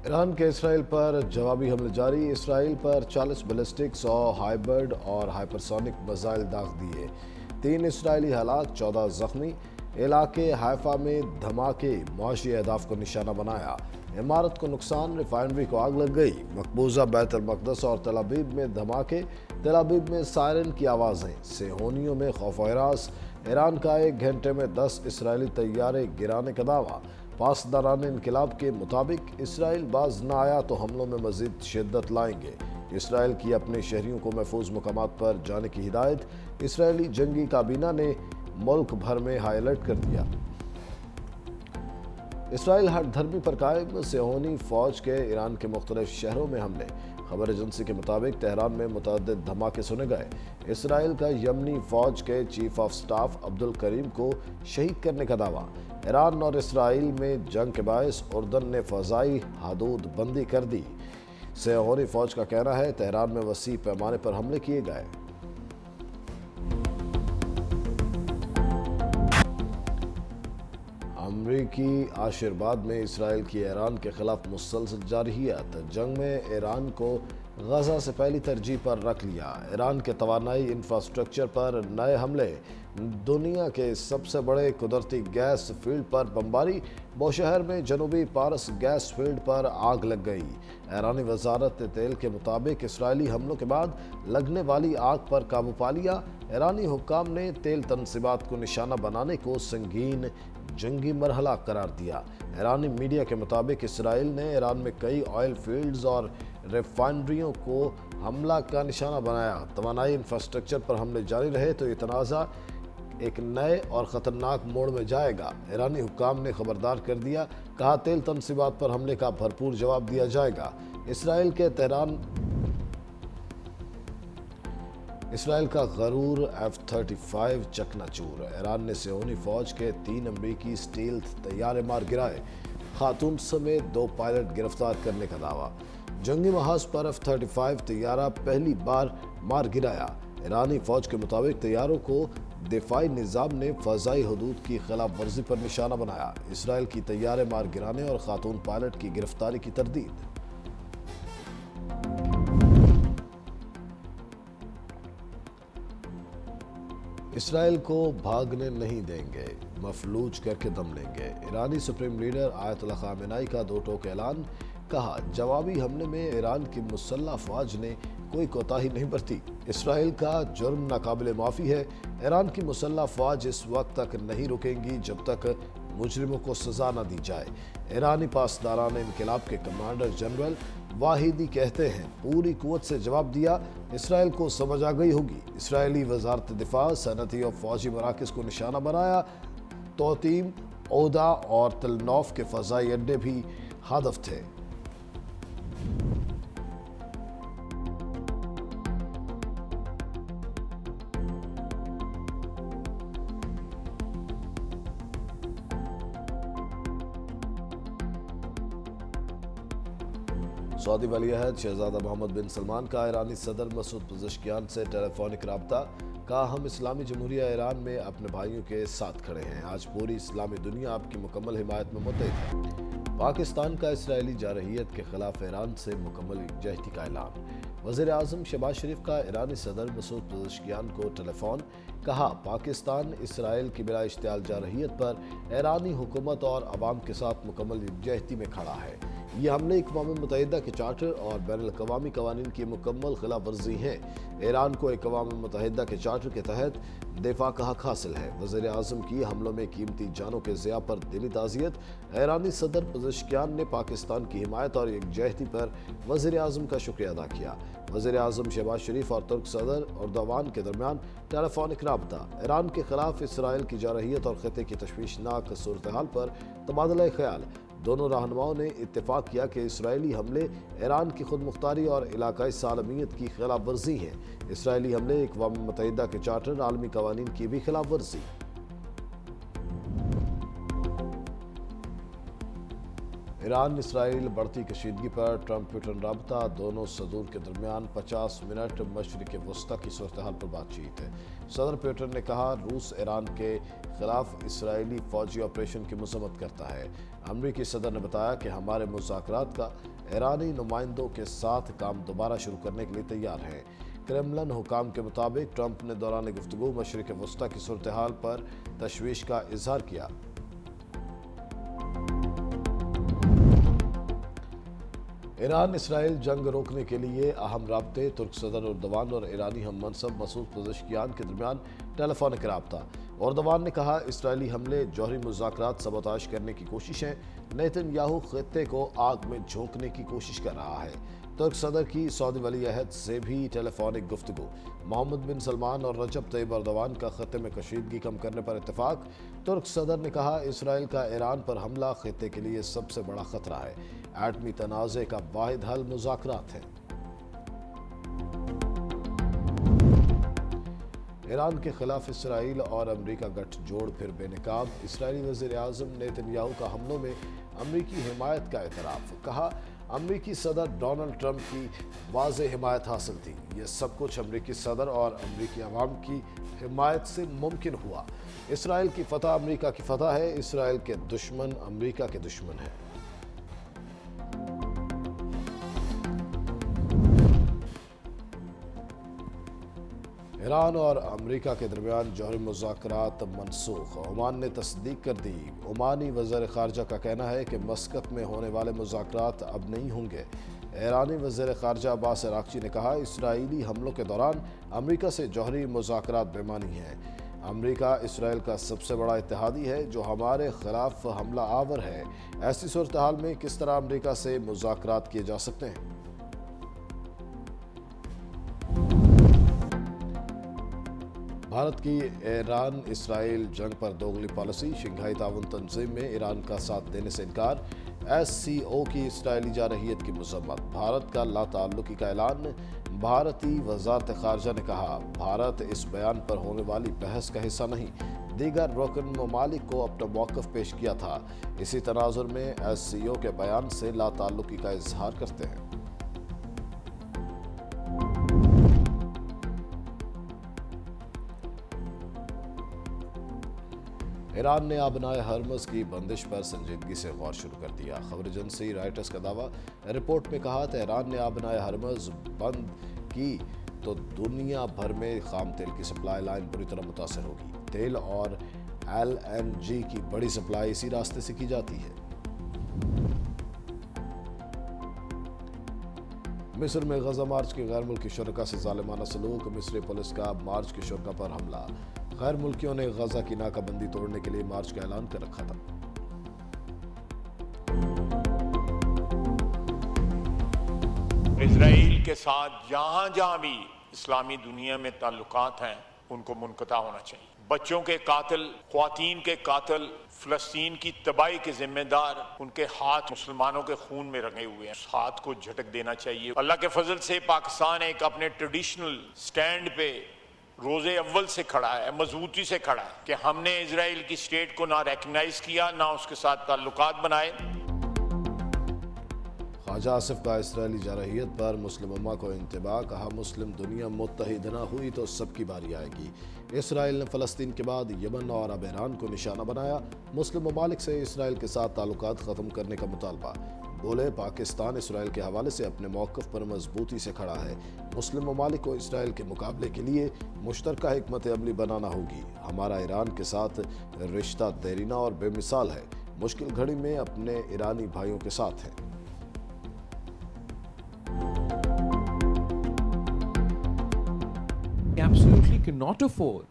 Iran के Israel पर जवाबी हमले जारी। इसराइल पर 40 बैलिस्टिक, 100 हाइबर्ड और हाइपरसोनिक मिसाइल दाग दिए। 3 इसराइली हलाक, 14 जख्मी। इलाके हाइफा में धमाके, मुआशी अहदाफ को निशाना बनाया। इमारत को नुकसान, रिफाइनरी को आग लग गई। मकबूजा बैतुल मक़दस और तल अबीब में धमाके, तल अबीब में सायरन की आवाज़ें, सेहोनियों में खौफ व हिरास। ईरान का 1 घंटे में 10 इसराइली तैयारे गिराने का दावा। पासदारान इनकलाब के मुताबिक इसराइल बाज न आया तो हमलों में मजीद शिद्दत लाएंगे। इसराइल की अपने शहरियों को महफूज मकामात पर जाने की हिदायत। इसराइली जंगी काबीना ने मुल्क भर में हाई अलर्ट कर दिया। इसराइल हर धर्मी पर कायम, सेहोनी फौज के ईरान के मुख्तलिफ शहरों में हमले। खबर एजेंसी के मुताबिक तेहरान में मुतअद्दिद धमाके सुने गए। इसराइल का यमनी फौज के chief of staff Abdul Karim को शहीद करने का दावा। ईरान और इसराइल में जंग के बायस उर्दन ने फ़ज़ाई हदूद बंदी कर दी। सेहोनी फौज का कहना है तेहरान में वसी पैमाने पर हमले किए गए। अमरीकी आशीर्वाद में इसराइल की ईरान के खिलाफ मुसलसल जारहियत। जंग में ईरान को गजा से पहली तरजीह पर रख लिया। ईरान के तवानाई इंफ्रास्ट्रक्चर पर नए हमले। दुनिया के सबसे बड़े कुदरती गैस फील्ड पर बमबारी। बोशहर में जनूबी पारस गैस फील्ड पर आग लग गई। ईरानी वजारत तेल के मुताबिक इसराइली हमलों के बाद लगने वाली आग पर काबू पा लिया। ईरानी हुक्काम ने तेल तनसीबात को निशाना बनाने को संगीन जंगी मरहला करार दिया। ईरानी मीडिया के मुताबिक इसराइल ने ईरान में कई ऑयल फील्ड्स और रिफाइनरियों को हमला का निशाना बनाया। तवानाई इंफ्रास्ट्रक्चर पर हमले जारी रहे तो ये तनाज़ा एक नए और ख़तरनाक मोड़ में जाएगा। ईरानी हुक्काम ने खबरदार कर दिया, कहा तेल तनसीबात पर हमले का भरपूर जवाब दिया जाएगा। इसराइल का गरूर F-35 चकनाचूर। ईरान ने सेहोनी फौज के 3 अमरीकी स्टील्थ तैयारे मार गिराए। खातून समेत 2 पायलट गिरफ्तार करने का दावा। जंगी महाज पर F-35 तैयारा पहली बार मार गिराया। ईरानी फौज के मुताबिक तैयारों को दिफाई निज़ाम ने फ़ज़ाई हदूद की खिलाफ वर्जी पर निशाना बनाया। इसराइल की तैयारे मार गिराने और खातून पायलट की गिरफ्तारी की तरदीद। इसराइल को भागने नहीं देंगे, मफलूज करके दम लेंगे। ईरानी सुप्रीम लीडर आयतुल्लाह ख़ामेनी का 2 टोक ऐलान। कहा जवाबी हमले में ईरान की मुसल्लह फ़ौज ने कोई कोताही नहीं बरती। इसराइल का जुर्म नाकाबिले माफ़ी है। ईरान की मुसल्लह फ़ौज इस वक्त तक नहीं रुकेंगी जब तक मुजरिमों को सज़ा न दी जाए। ईरानी पासदारान इनकलाब के कमांडर जनरल वाहिदी कहते हैं पूरी कुव्वत से जवाब दिया। इसराइल को समझ आ गई होगी। इसराइली वजारत दिफा सनती और फौजी मराकज़ को निशाना बनाया। तोतीम, ओदा और तलनौफ के फ़ज़ाई अड्डे भी हदफ थे। सऊदी वलीअहद शहजादा मोहम्मद बिन सलमान का ईरानी सदर मसूद पज़ेश्कियान से टेलीफोनिक रब्ता। कहा हम इस्लामी जमहूरिया ईरान में अपने भाइयों के साथ खड़े हैं। आज पूरी इस्लामी दुनिया आपकी मुकम्मल हिमायत में मुत्तहिद है। पाकिस्तान का इसराइली जारहियत के खिलाफ ईरान से मुकम्मल यकजहती का ऐलान। वज़ीर आज़म शहबाज शरीफ का ईरानी सदर मसूद पज़ेश्कियान को टेलीफोन। कहा पाकिस्तान इसराइल की बिला इश्तियाल जारहियत पर ईरानी हुकूमत और अवाम के साथ मुकम्मल यकजहती में खड़ा है। ये हमले अक़वाम मुत्तहिदा के चार्टर और बैनुल-अक़वामी क़वानीन की मुकम्मल खिलाफ वर्जी हैं। ईरान को अक़वाम मुत्तहिदा के चार्टर के तहत दिफा का हक हासिल है। वज़ीर आज़म की हमलों में कीमती जानों के ज़िया पर दिली ताज़ियत। ईरानी सदर पज़ेश्कियान ने पाकिस्तान की हिमायत और यकजहती पर वज़ीर आज़म का शुक्रिया अदा किया। वज़ीर आज़म शहबाज शरीफ और तुर्क सदर एर्दोगान के दरमियान टेलीफोनिक रब्ता। ईरान के खिलाफ इसराइल की जारहियत और ख़ित्ते की तशवीशनाक सूरत हाल पर तबादला ख्याल। दोनों रहनुमाओं ने इत्तेफाक किया कि इसराइली हमले ईरान की खुद मुख्तारी और इलाकाई सालमियत की खिलाफ वर्जी हैं। इसराइली हमले अक़वाम मुत्तहिदा के चार्टर आलमी क़वानीन की भी खिलाफ वर्जी। ईरान इसराइल बढ़ती कशीदगी पर ट्रंप पुतिन राबता, दोनों सदूर के दरमियान 50 मिनट मशरिक़ वस्ती की सूरत हाल पर बातचीत है। सदर पुतिन ने कहा, रूस ईरान के खिलाफ इसराइली फौजी ऑपरेशन की मजम्मत करता है। अमरीकी सदर ने बताया कि हमारे मुज़ाकरात का ईरानी नुमाइंदों के साथ काम दोबारा शुरू करने के लिए तैयार है। क्रेमलिन हुकाम के मुताबिक ट्रंप ने दौरान गुफ्तगू मशरिक़ वस्ती की सूरत हाल पर तशवीश का इजहार किया। ईरान इसराइल जंग रोकने के लिए अहम राब्ते, तुर्क सदर उर्दवान और ईरानी हम मनसब मसूद पज़ेश्कियान के दरमियान टेलीफोनिक राब्ता। उर्दवान ने कहा, इसराइली हमले जौहरी मुज़ाकरात सबोताश करने की कोशिश है। नेतन्याहू खित्ते को आग में झोंकने की कोशिश कर रहा है। तुर्क सदर की सऊदी वली अहद से भी टेलीफोनिक गुफ्तगू। मोहम्मद बिन सलमान और रजब तैयब अर्दवान का खत्ते में कशीदगी कम करने पर इत्तेफाक। तुर्क सदर ने कहा, इसराइल का ईरान पर हमला खित्ते के लिए सबसे बड़ा खतरा है। एटमी तनाज़े का वाहिद हल मुज़ाकरात है। ईरान के खिलाफ इसराइल और अमरीका गठजोड़ फिर बेनकाब। इसराइली वज़ीर आज़म नेतन्याहू का हमलों में अमरीकी हिमायत का एतराफ़। कहा, अमरीकी सदर डोनाल्ड ट्रंप की वाज़ेह हिमायत हासिल थी। ये सब कुछ अमरीकी सदर और अमरीकी अवाम की हिमायत से मुमकिन हुआ। इसराइल की फतह अमरीका की फतह है। इसराइल के दुश्मन अमरीका के दुश्मन हैं। ईरान और अमरीका के दरमियान जौहरी मुज़ाकरात मनसूख। ओमान ने तस्दीक कर दी। ओमानी वज़ीर ख़ारजा का कहना है कि मस्कत में होने वाले मुज़ाकरात अब नहीं होंगे। ईरानी वज़ीर ख़ारजा अब्बास अराग़ची ने कहा, इसराइली हमलों के दौरान अमरीका से जौहरी मुज़ाकरात बेमानी हैं। अमरीका इसराइल का सबसे बड़ा इत्तेहादी है जो हमारे खिलाफ हमला आवर है। ऐसी सूरत हाल में किस तरह अमरीका से मुज़ाकरात किए जा सकते हैं? भारत की ईरान इसराइल जंग पर दोगली पॉलिसी। शंघाई ताउन तंजीम में ईरान का साथ देने से इनकार। SCO की इसराइली जारहियत की मजम्मत। भारत का लाताल्लुकी का ऐलान। भारतीय वज़ारत ख़ारजा ने कहा, भारत इस बयान पर होने वाली बहस का हिस्सा नहीं। दीगर रुकन ममालिक को अपना मौक़िफ़ पेश किया था। इसी तनाज़ुर में SCO के बयान से लाताल्लुकी का इजहार करते हैं। ईरान ने आबनाए हरमज़ की बंदिश पर संजीदगी से गौर शुरू कर दिया। खबर एजेंसी रॉयटर्स का दावा। रिपोर्ट में कहा, तेहरान ने आबनाए हरमज़ बंद की तो दुनिया भर में खाम तेल की सप्लाई लाइन बुरी तरह मुतासर होगी। तेल और LNG की बड़ी सप्लाई इसी रास्ते से की जाती है। मिस्र में गजा मार्च के गैर मुल्की शुरका से ज़ालिमाना सलूक। मिस्री पुलिस का मार्च के शुरका पर हमला। गैर मुल्कियों ने गजा की नाकाबंदी तोड़ने के लिए मार्च का ऐलान कर रखा था। इजराइल के साथ जहां जहां भी इस्लामी दुनिया में ताल्लुकात हैं उनको मुनक़ता होना चाहिए। बच्चों के कातिल, ख्वातीन के कातिल, फ़लस्तीन की तबाही के जिम्मेदार, उनके हाथ मुसलमानों के खून में रंगे हुए हैं। उस हाथ को झटक देना चाहिए। अल्लाह के फजल से पाकिस्तान एक अपने ट्रेडिशनल स्टैंड पे रोज़े अव्वल से खड़ा है, मजबूती से खड़ा है कि हमने इजराइल की स्टेट को ना रिकग्नाइज किया, ना उसके साथ ताल्लुकात बनाए। ख्वाजा आसिफ का इसराइली जारहियत पर मुस्लिम उम्मा को इंतबाह। कहा, मुस्लिम दुनिया मुत्तहिद न हुई तो सबकी बारी आएगी। इसराइल ने फ़लस्तीन के बाद यमन और अब ईरान को निशाना बनाया। मुस्लिम ममालिक से इसराइल के साथ ताल्लुकात ख़त्म करने का मुतालबा। बोले, पाकिस्तान इसराइल के हवाले से अपने मौक़िफ़ पर मजबूती से खड़ा है। मुस्लिम ममालिक को इसराइल के मुकाबले के लिए मुश्तरका हिकमत अमली बनाना होगी। हमारा ईरान के साथ रिश्ता देरीना और बेमिसाल है। मुश्किल घड़ी में अपने ईरानी भाइयों के साथ है। Absolutely cannot afford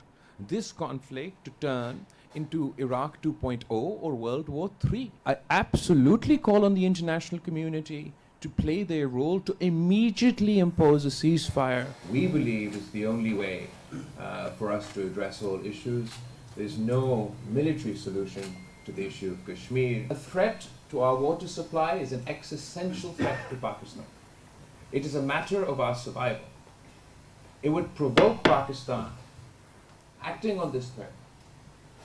this conflict to turn into Iraq 2.0 or World War III. I absolutely call on the international community to play their role to immediately impose a ceasefire. We believe it's the only way for us to address all issues. There's no military solution to the issue of Kashmir. A threat to our water supply is an existential threat to Pakistan. It is a matter of our survival. It would provoke Pakistan. Acting on this threat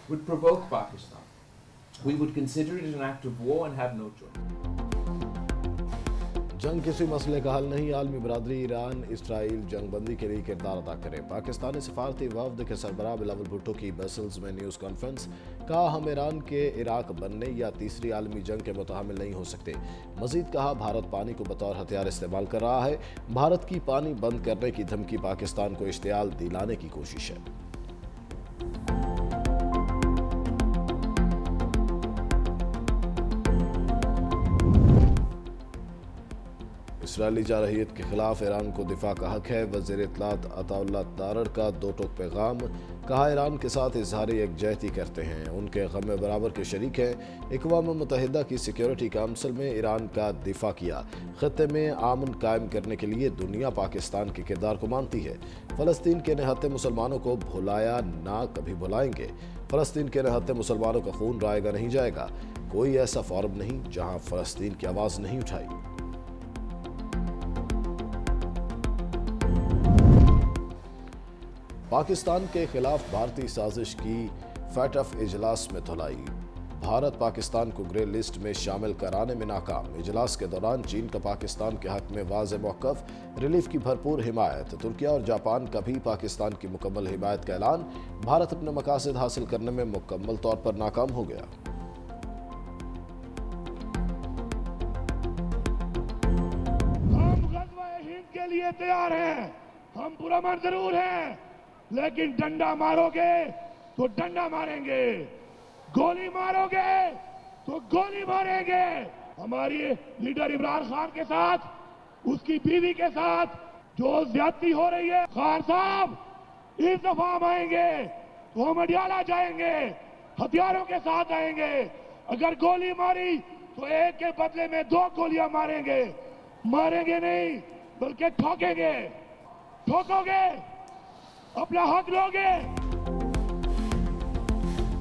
would provoke Pakistan. We would consider it an act of war and have no choice. जंग किसी मसले का हल नहीं, आलमी बरादरी Iran Israel जंग बंदी के लिए किरदार अदा करे। पाकिस्तानी सफारती वफद के सरबराह बिलावल भुट्टो की ब्रसल्स में न्यूज़ कॉन्फ्रेंस, कहा हम ईरान के इराक बनने या तीसरी आलमी जंग के मुतहमिल नहीं हो सकते। मजीद कहा भारत पानी को बतौर हथियार इस्तेमाल कर रहा है। भारत की पानी बंद करने की धमकी पाकिस्तान को इश्तियाल दिलाने की कोशिश है। इसराइली जारहियत के खिलाफ ईरान को दिफा का हक है। वज़ीर इत्तलात अताउल्लाह दारर का दो टोक पैगाम, कहा ईरान के साथ इजहारी यकजहती करते हैं, उनके गम में बराबर के शरीक हैं। अक़वाम मुत्तहिदा की सिक्योरिटी काउंसिल में ईरान का दिफा किया। खत्ते में अमन कायम करने के लिए दुनिया पाकिस्तान के किरदार को मानती है। फ़लस्तीन के निहत्ते मुसलमानों को भुलाया ना कभी भुलाएंगे। फ़लस्तीन के निहत्ते मुसलमानों का खून रायगा नहीं जाएगा। कोई ऐसा फोरम नहीं जहाँ फ़लस्तीन की आवाज़ नहीं उठाई। पाकिस्तान के खिलाफ भारतीय साजिश की फैटफ इजलास में धुलाई। भारत पाकिस्तान को ग्रे लिस्ट में शामिल कराने में नाकाम। इजलास के दौरान चीन का पाकिस्तान के हक में वाज़ेह मौक़िफ़, रिलीफ की भरपूर हिमायत। तुर्किया और जापान का भी पाकिस्तान की मुकम्मल हिमायत का ऐलान। भारत अपने मकासद हासिल करने में मुकम्मल तौर पर नाकाम हो गया। हम ग़ज़वा-ए हिंद के लिए तैयार हैं, हम पुरअमन जरूर हैं, लेकिन डंडा मारोगे तो डंडा मारेंगे, गोली मारोगे तो गोली मारेंगे। हमारी लीडर इमरान खान के साथ, उसकी बीवी के साथ जो ज्यादती हो रही है, खान साहब इस दफा हम आएंगे तो हम अडियाला जाएंगे, हथियारों के साथ आएंगे। अगर गोली मारी तो एक के बदले में दो गोलियां मारेंगे, मारेंगे नहीं बल्कि ठोकेंगे। ठोकोगे अपना हक लोगे।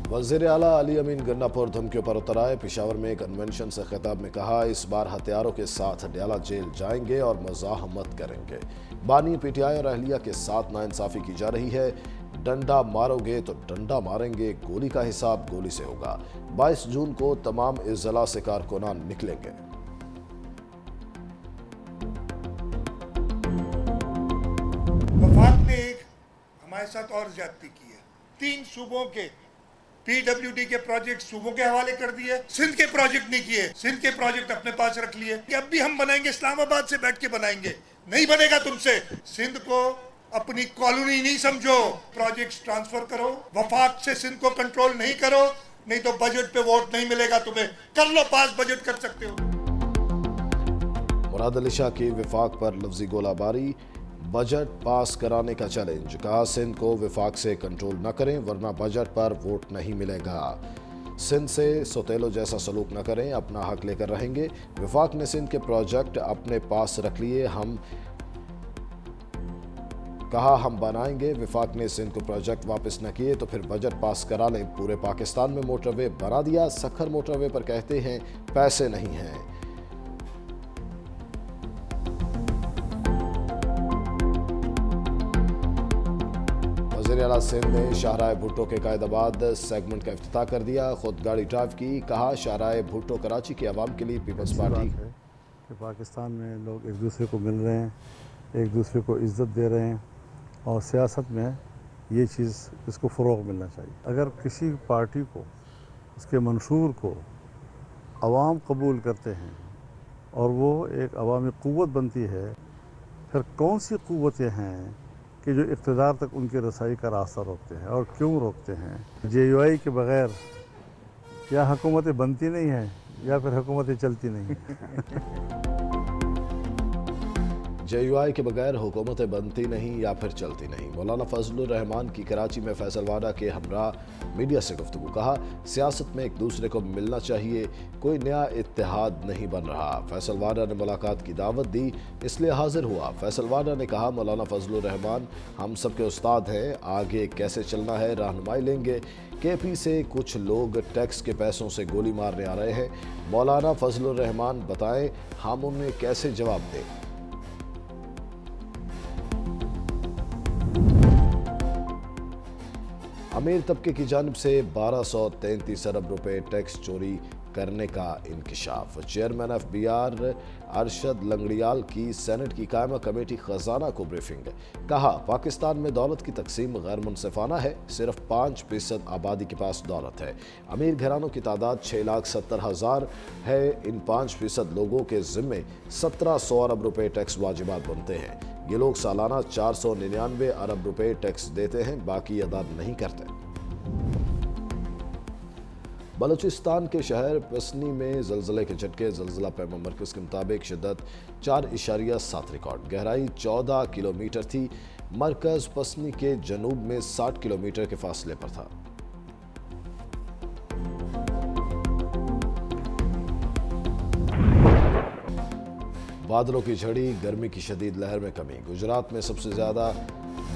वज़ीर आला अली अमीन गन्नापुर धमकियों पर उतर आए। पेशावर में कन्वेंशन से खिताब में कहा, इस बार हथियारों के साथ अडियाला जेल जाएंगे और मज़ाहमत करेंगे। बानी पीटीआई और अहलिया के साथ नाइंसाफी की जा रही है। डंडा मारोगे तो डंडा मारेंगे, गोली का हिसाब गोली से होगा। 22 जून को तमाम इज़ला से कारकुनान निकलेंगे। वफाक ने हमारे साथ और ज्यादती की है। 3 सूबों के PWD के प्रोजेक्ट सूबों के हवाले कर दिए, सिंध के प्रोजेक्ट नहीं किए, सिंध के प्रोजेक्ट अपने पास रख लिए। अब भी हम बनाएंगे, इस्लामाबाद से बैठ के बनाएंगे, नहीं बनेगा तुमसे। सिंध को अपनी कॉलोनी नहीं समझो, प्रोजेक्ट्स ट्रांसफर करो। वफाक से सिंध को कंट्रोल नहीं करो, नहीं तो बजट पे वोट नहीं मिलेगा तुम्हें। कर लो पास, बजट कर सकते हो। मुराद अली शाह की विफाक पर लफ्जी गोलाबारी, बजट पास कराने का चैलेंज, कहा सिंध को विफाक से कंट्रोल न करें वरना बजट पर वोट नहीं मिलेगा। सिंध से सोतेलो जैसा सलूक न करें, अपना हक लेकर रहेंगे। विफाक ने सिंध के प्रोजेक्ट अपने पास रख लिए, हम बनाएंगे। विफाक ने सिंध को प्रोजेक्ट वापस न किए तो फिर बजट पास करा लें। पूरे पाकिस्तान में मोटरवे बना दिया, सखर मोटरवे पर कहते हैं पैसे नहीं हैं। वज़ीर आला सिंध ने शाहराह भुट्टो के कायदाबाद सेगमेंट का इफ्तिताह कर दिया। खुद गाड़ी ड्राइव की, कहा शाहराह भुट्टो कराची के अवाम के लिए पीपल्स पार्टी है कि पाकिस्तान में लोग एक दूसरे को मिल रहे हैं, एक दूसरे को इज़्ज़त दे रहे हैं और सियासत में ये चीज़, इसको फ़रोग़ मिलना चाहिए। अगर किसी पार्टी को, उसके मंशूर को अवाम कबूल करते हैं और वो एक अवामी क़ुव्वत बनती है, फिर कौन सी क़ुव्वतें हैं कि जो इक़्तिदार तक उनकी रसाई का रास्ता रोकते हैं और क्यों रोकते हैं? JUI के बग़ैर या हुकूमतें बनती नहीं हैं या फिर हुकूमतें चलती नहीं हैं। JUI के बगैर हुकूमतें बनती नहीं या फिर चलती नहीं। मौलाना फजलुर रहमान की कराची में फैसल वाडा के हमरा मीडिया से गुफ्तगू, कहा सियासत में एक दूसरे को मिलना चाहिए, कोई नया इत्तेहाद नहीं बन रहा। फैसल वाडा ने मुलाकात की दावत दी, इसलिए हाजिर हुआ। फैसल वाडा ने कहा मौलाना फजलुर रहमान हम सब के उस्ताद हैं, आगे कैसे चलना है रहनुमाई लेंगे। KP से कुछ लोग टैक्स के पैसों से गोली मारने आ रहे हैं, मौलाना फजलुर रहमान बताएं हम उन्हें कैसे जवाब दें। अमीर तबके की जानिब से 1233 अरब रुपए टैक्स चोरी करने का इंकशाफ। चेयरमैन FBR अरशद लंगड़ियाल की सेनेट की कायमा कमेटी खजाना को ब्रीफिंग। कहा, पाकिस्तान में दौलत की तकसीम गैर मुनसिफाना है, सिर्फ 5% आबादी के पास दौलत है। अमीर घरानों की तादाद 6,70,000 है। इन 5% लोगों के जिम्मे 1700 अरब रुपए टैक्स वाजिबात बनते हैं। ये लोग सालाना 499 अरब रुपए टैक्स देते हैं, बाकी अदा नहीं करते। बलूचिस्तान के शहर पसनी में ज़लज़ले के झटके। ज़लज़ला पैमा मरकज़ के मुताबिक शिद्दत 4.7 रिकॉर्ड, गहराई 14 किलोमीटर थी। मरकज़ पसनी के जनूब में 60 किलोमीटर के फासले पर था। बादलों की झड़ी, गर्मी की शदीद लहर में कमी। गुजरात में सबसे ज़्यादा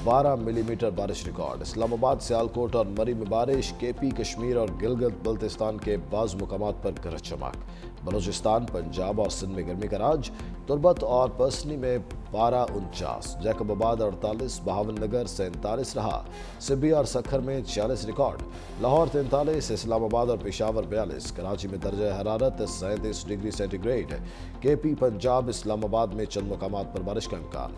12 मिलीमीटर बारिश रिकॉर्ड। इस्लामाबाद, सियालकोट और मरी में बारिश। KP, कश्मीर और गिलगित बल्तिस्तान के बाज़ मुकामात पर गरज चमक। बलूचिस्तान, पंजाब और सिंध में गर्मी का राज। तुर्बत और पसनी में पारा 49, जैकबाबाद 48, बहावलनगर 47 रहा। सिब्बी और सखर में 46 रिकॉर्ड। लाहौर 43, इस्लामाबाद और पेशावर 42, कराची में दर्जा हरारत 37 degree centigrade. KP, Punjab, Islamabad में चंद मुकामात पर बारिश का इम्कान।